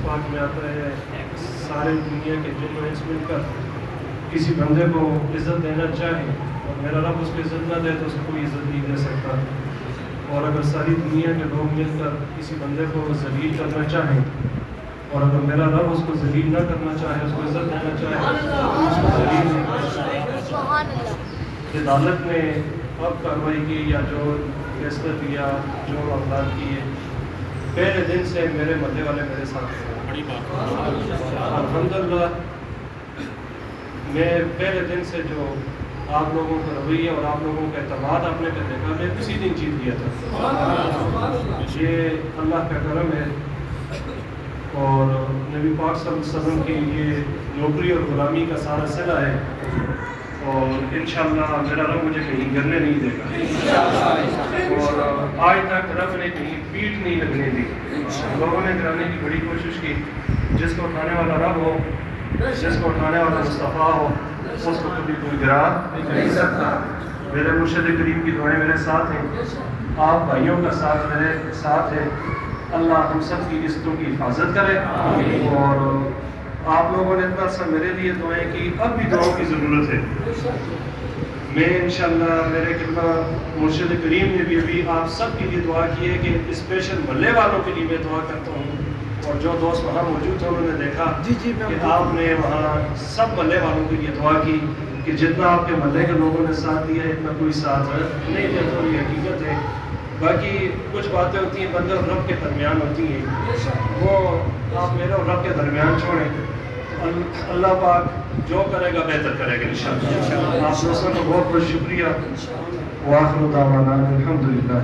پاک میں آتا ہے سارے دنیا کے جن و انس مل کر کسی بندے کو عزت دینا چاہیں اور میرا رب اس کو عزت نہ دے تو اس کو کوئی عزت نہیں دے سکتا، اور اگر ساری دنیا کے لوگ مل کر کسی بندے کو ذلیل کرنا چاہیں اور اگر میرا رب اس کو ذلیل نہ کرنا چاہے، اس کو عزت دینا چاہے، اس کو ذلیل نہیں کر سکتا۔ عدالت نے اب کارروائی کی یا جو فیصلہ دیا، جو معاملات کیے، پہلے دن سے میرے محلے والے میرے ساتھ ہیں۔ الحمدللہ میں پہلے دن سے جو آپ لوگوں کا رویہ اور آپ لوگوں کا اعتماد آپ نے دیکھا، میں اسی دن جیت گیا تھا۔ یہ اللہ کا کرم ہے اور نبی پاک صلی اللہ علیہ وسلم کی یہ نوکری اور غلامی کا سارا صلہ ہے، اور انشاءاللہ میرا رب مجھے کہیں گرنے نہیں دے گا، اور آج تک رب نے کہیں پیٹ نہیں لگنے دی۔ لوگوں نے گرانے کی بڑی کوشش کی، جس کو اٹھانے والا رب ہو، جس کو اٹھانے والا مصطفیٰ ہو، اس کو کبھی کوئی گرا نہیں سکتا۔ میرے مرشد کریم کی دعائیں میرے ساتھ ہیں، آپ بھائیوں کا ساتھ میرے ساتھ ہے۔ اللہ ہم سب کی عزتوں کی حفاظت کرے، اور آپ لوگوں نے اتنا سا میرے لیے دعائیں کی، اب بھی دعاؤں کی ضرورت ہے۔ میں انشاءاللہ میرے قبلہ مرشد کریم نے بھی ابھی آپ سب کے لیے دعا کی ہے کہ اسپیشل محلے والوں کے لیے میں دعا کرتا ہوں، اور جو دوست وہاں موجود تھے انہوں نے دیکھا کہ آپ نے وہاں سب محلے والوں کے لیے دعا کی کہ جتنا آپ کے محلے کے لوگوں نے ساتھ دیا ہے اتنا کوئی ساتھ نہیں دیتا، یہ حقیقت ہے۔ باقی کچھ باتیں ہوتی ہیں بندے اور رب کے درمیان ہوتی ہیں، وہ آپ میرے اور رب کے درمیان چھوڑیں، اللہ پاک جو کرے گا بہتر کرے گا انشاءاللہ۔ آپ دوستوں کا بہت بہت شکریہ۔ وآخر دعوانا الحمدللہ۔